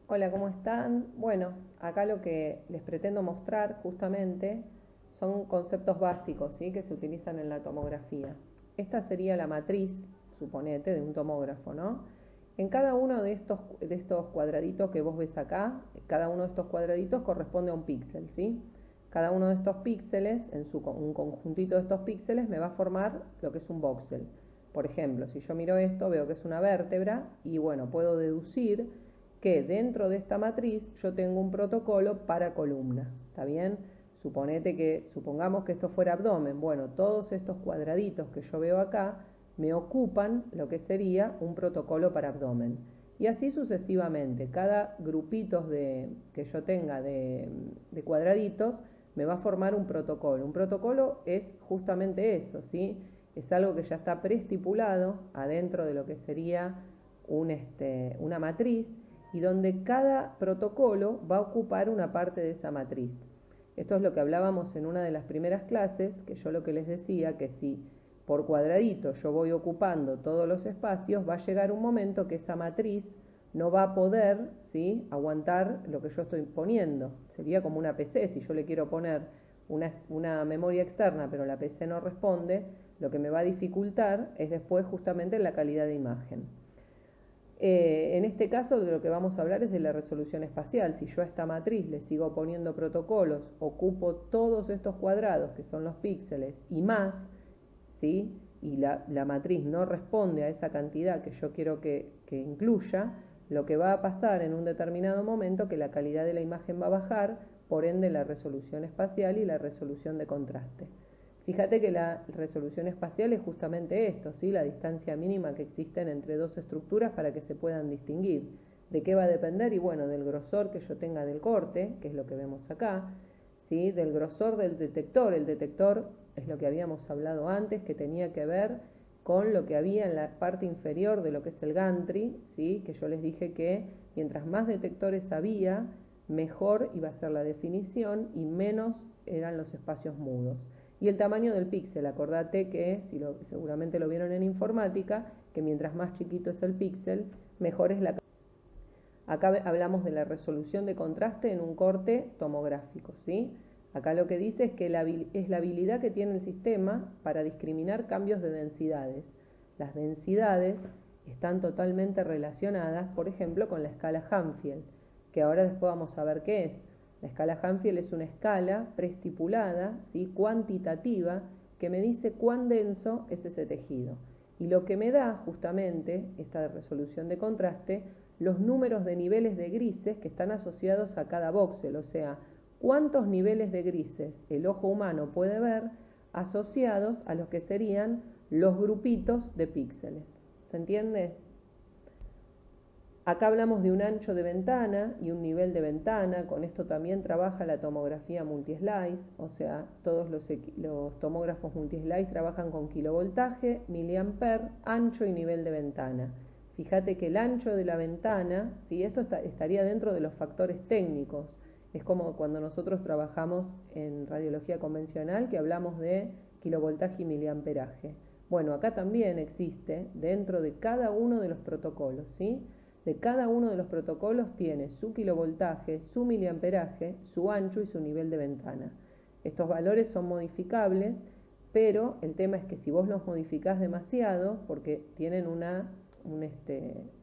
Hola, ¿cómo están? Bueno, acá lo que les pretendo mostrar justamente son conceptos básicos, ¿sí?, que se utilizan en la tomografía. Esta sería la matriz, suponete, de un tomógrafo, ¿no? En cada uno de estos cuadraditos que vos ves acá, cada uno de estos cuadraditos corresponde a un píxel, ¿sí? Cada uno de estos píxeles, un conjuntito de estos píxeles, me va a formar lo que es un voxel. Por ejemplo, si yo miro esto, veo que es una vértebra y bueno, puedo deducir que dentro de esta matriz yo tengo un protocolo para columna, ¿está bien? Supongamos que esto fuera abdomen. Bueno, todos estos cuadraditos que yo veo acá me ocupan lo que sería un protocolo para abdomen. Y así sucesivamente, cada grupito que yo tenga de cuadraditos me va a formar un protocolo. Un protocolo es justamente eso, ¿sí? Es algo que ya está preestipulado adentro de lo que sería una matriz, y donde cada protocolo va a ocupar una parte de esa matriz. Esto es lo que hablábamos en una de las primeras clases, que yo lo que les decía, que si por cuadradito yo voy ocupando todos los espacios, va a llegar un momento que esa matriz no va a poder, ¿sí?, aguantar lo que yo estoy poniendo. Sería como una PC, si yo le quiero poner una memoria externa, pero la PC no responde, lo que me va a dificultar es después justamente la calidad de imagen. En este caso de lo que vamos a hablar es de la resolución espacial. Si yo a esta matriz le sigo poniendo protocolos, ocupo todos estos cuadrados que son los píxeles y más, ¿sí?, y la matriz no responde a esa cantidad que yo quiero que incluya, lo que va a pasar en un determinado momento que la calidad de la imagen va a bajar, por ende la resolución espacial y la resolución de contraste. Fíjate que la resolución espacial es justamente esto, ¿sí?, la distancia mínima que existen entre dos estructuras para que se puedan distinguir. ¿De qué va a depender? Y bueno, del grosor que yo tenga del corte, que es lo que vemos acá, ¿sí?, del grosor del detector. El detector es lo que habíamos hablado antes, que tenía que ver con lo que había en la parte inferior de lo que es el gantry, ¿sí?, que yo les dije que mientras más detectores había, mejor iba a ser la definición y menos eran los espacios mudos. Y el tamaño del píxel, acordate que, seguramente lo vieron en informática, que mientras más chiquito es el píxel, mejor es la calidad. Acá hablamos de la resolución de contraste en un corte tomográfico, ¿sí? Acá lo que dice es que es la habilidad que tiene el sistema para discriminar cambios de densidades. Las densidades están totalmente relacionadas, por ejemplo, con la escala Hanfield, que ahora después vamos a ver qué es. La escala Hanfield es una escala preestipulada, ¿sí?, cuantitativa, que me dice cuán denso es ese tejido. Y lo que me da justamente esta resolución de contraste, los números de niveles de grises que están asociados a cada voxel, o sea, cuántos niveles de grises el ojo humano puede ver asociados a los que serían los grupitos de píxeles. ¿Se entiende? Acá hablamos de un ancho de ventana y un nivel de ventana. Con esto también trabaja la tomografía multislice, o sea, todos los tomógrafos multislice trabajan con kilovoltaje, miliamper, ancho y nivel de ventana. Fíjate que el ancho de la ventana, ¿sí?, esto estaría dentro de los factores técnicos. Es como cuando nosotros trabajamos en radiología convencional, que hablamos de kilovoltaje y miliamperaje. Bueno, acá también existe dentro de cada uno de los protocolos, ¿sí? De cada uno de los protocolos tiene su kilovoltaje, su miliamperaje, su ancho y su nivel de ventana. Estos valores son modificables, pero el tema es que si vos los modificás demasiado, porque tienen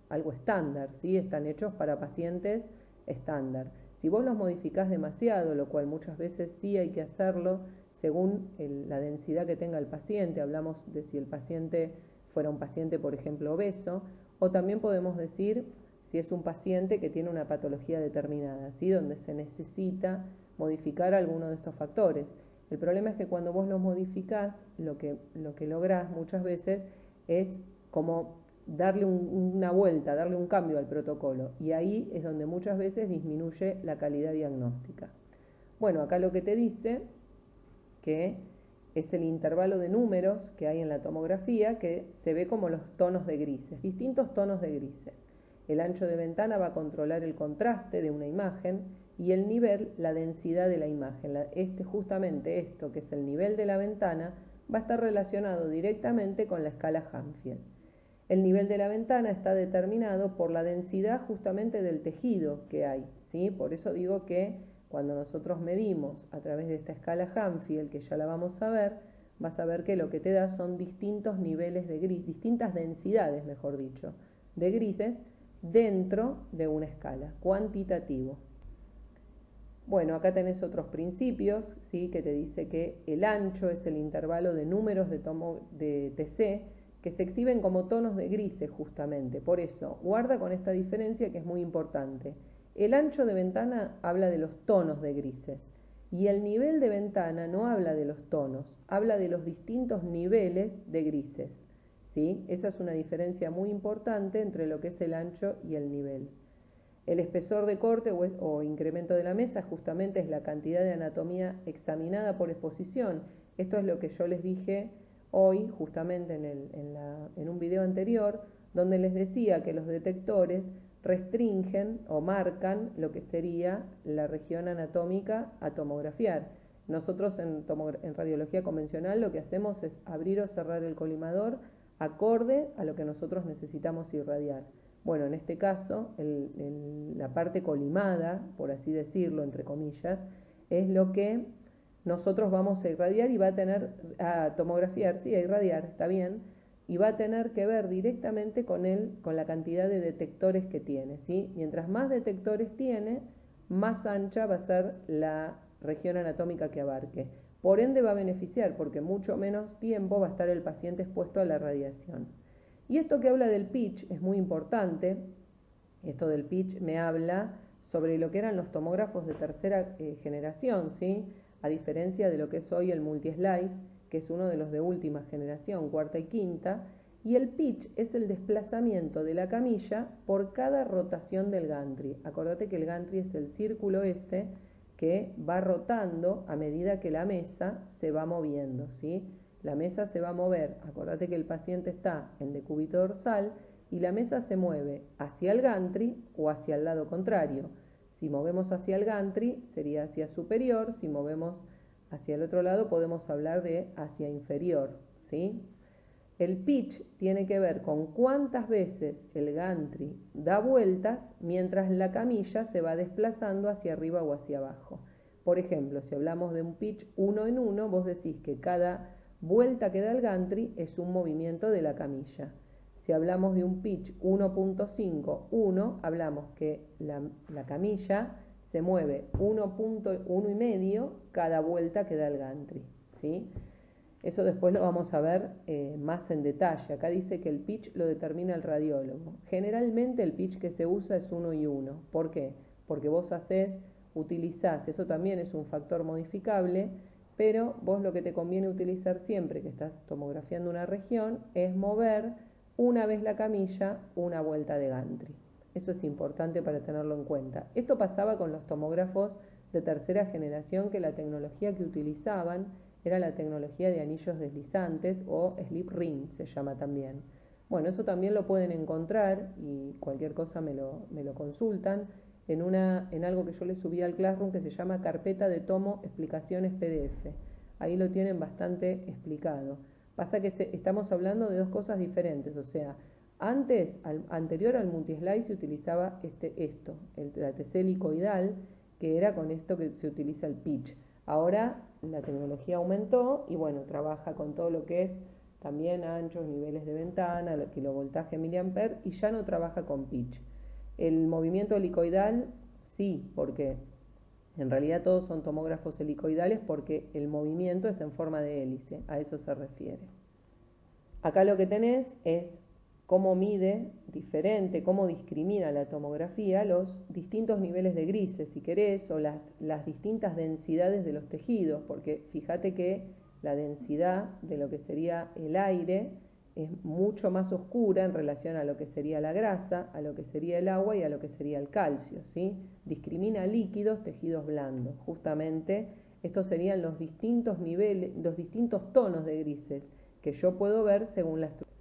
algo estándar, ¿sí?, están hechos para pacientes estándar. Si vos los modificás demasiado, lo cual muchas veces sí hay que hacerlo según la densidad que tenga el paciente, hablamos de si el paciente fuera un paciente, por ejemplo, obeso, o también podemos decir si es un paciente que tiene una patología determinada, ¿sí?, donde se necesita modificar alguno de estos factores. El problema es que cuando vos los modificás, lo que lográs muchas veces es como darle una vuelta, darle un cambio al protocolo, y ahí es donde muchas veces disminuye la calidad diagnóstica. Bueno, acá lo que te dice que es el intervalo de números que hay en la tomografía, que se ve como los tonos de grises, distintos tonos de grises. El ancho de ventana va a controlar el contraste de una imagen y el nivel, la densidad de la imagen. Justamente esto, que es el nivel de la ventana, va a estar relacionado directamente con la escala Hanfield. El nivel de la ventana está determinado por la densidad justamente del tejido que hay, ¿sí? Por eso digo que cuando nosotros medimos a través de esta escala Hanfield, que ya la vamos a ver, vas a ver que lo que te da son distintos niveles de gris, distintas densidades, mejor dicho, de grises dentro de una escala, cuantitativo. Bueno, acá tenés otros principios, ¿sí? Que te dice que el ancho es el intervalo de números de TC que se exhiben como tonos de grises justamente. Por eso, guarda con esta diferencia que es muy importante. El ancho de ventana habla de los tonos de grises y el nivel de ventana no habla de los tonos, habla de los distintos niveles de grises, ¿sí? Esa es una diferencia muy importante entre lo que es el ancho y el nivel. El espesor de corte o incremento de la mesa justamente es la cantidad de anatomía examinada por exposición. Esto es lo que yo les dije hoy justamente en un video anterior, donde les decía que los detectores restringen o marcan lo que sería la región anatómica a tomografiar. Nosotros en radiología convencional lo que hacemos es abrir o cerrar el colimador acorde a lo que nosotros necesitamos irradiar. Bueno, en este caso, la parte colimada, por así decirlo, entre comillas, es lo que nosotros vamos a irradiar y va a tener, a tomografiar, sí, a irradiar, está bien, y va a tener que ver directamente con la cantidad de detectores que tiene, ¿sí? Mientras más detectores tiene, más ancha va a ser la región anatómica que abarque. Por ende va a beneficiar, porque mucho menos tiempo va a estar el paciente expuesto a la radiación. Y esto que habla del pitch es muy importante. Esto del pitch me habla sobre lo que eran los tomógrafos de tercera generación, ¿sí? A diferencia de lo que es hoy el multi-slice, que es uno de los de última generación, cuarta y quinta, y el pitch es el desplazamiento de la camilla por cada rotación del gantry. Acordate que el gantry es el círculo ese que va rotando a medida que la mesa se va moviendo, ¿sí? La mesa se va a mover, acordate que el paciente está en decúbito dorsal y la mesa se mueve hacia el gantry o hacia el lado contrario. Si movemos hacia el gantry sería hacia superior, si movemos hacia el otro lado podemos hablar de hacia inferior, ¿sí? El pitch tiene que ver con cuántas veces el gantry da vueltas mientras la camilla se va desplazando hacia arriba o hacia abajo. Por ejemplo, si hablamos de un pitch 1 en 1, vos decís que cada vuelta que da el gantry es un movimiento de la camilla. Si hablamos de un pitch 1.5, 1, hablamos que la camilla se mueve 1.1 y medio cada vuelta que da el gantry, ¿sí? Eso después lo vamos a ver más en detalle. Acá dice que el pitch lo determina el radiólogo. Generalmente el pitch que se usa es 1 y 1. ¿Por qué? Porque vos utilizás, eso también es un factor modificable, pero vos lo que te conviene utilizar siempre que estás tomografiando una región es mover una vez la camilla una vuelta de gantry. Eso es importante para tenerlo en cuenta. Esto pasaba con los tomógrafos de tercera generación, que la tecnología que utilizaban era la tecnología de anillos deslizantes o slip ring se llama también. Bueno, eso también lo pueden encontrar y cualquier cosa me lo consultan en algo que yo les subí al Classroom que se llama carpeta de tomo explicaciones PDF. Ahí lo tienen bastante explicado. Pasa que estamos hablando de dos cosas diferentes, o sea, anterior al multi-slide se utilizaba la TC helicoidal, que era con esto que se utiliza el pitch. Ahora la tecnología aumentó y bueno, trabaja con todo lo que es también anchos, niveles de ventana, kilovoltaje, miliamper, y ya no trabaja con pitch. El movimiento helicoidal, sí, porque en realidad todos son tomógrafos helicoidales porque el movimiento es en forma de hélice, a eso se refiere. Acá lo que tenés es cómo mide diferente, cómo discrimina la tomografía los distintos niveles de grises, si querés, o las distintas densidades de los tejidos, porque fíjate que la densidad de lo que sería el aire es mucho más oscura en relación a lo que sería la grasa, a lo que sería el agua y a lo que sería el calcio, ¿sí? Discrimina líquidos, tejidos blandos. Justamente estos serían los distintos niveles, los distintos tonos de grises que yo puedo ver según la estructura.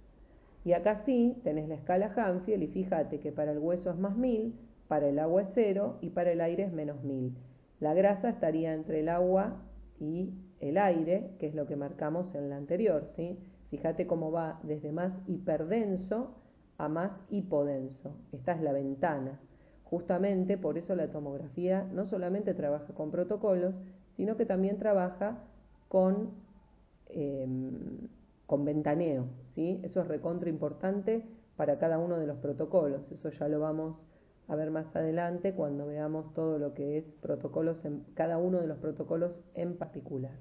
Y acá sí tenés la escala Hanfield y fíjate que para el hueso es más 1000, para el agua es 0 y para el aire es menos 1000. La grasa estaría entre el agua y el aire, que es lo que marcamos en la anterior, ¿sí? Fíjate cómo va desde más hiperdenso a más hipodenso. Esta es la ventana. Justamente por eso la tomografía no solamente trabaja con protocolos, sino que también trabaja con, eh, con ventaneo, ¿sí? Eso es recontra importante para cada uno de los protocolos. Eso ya lo vamos a ver más adelante cuando veamos todo lo que es protocolos cada uno de los protocolos en particular.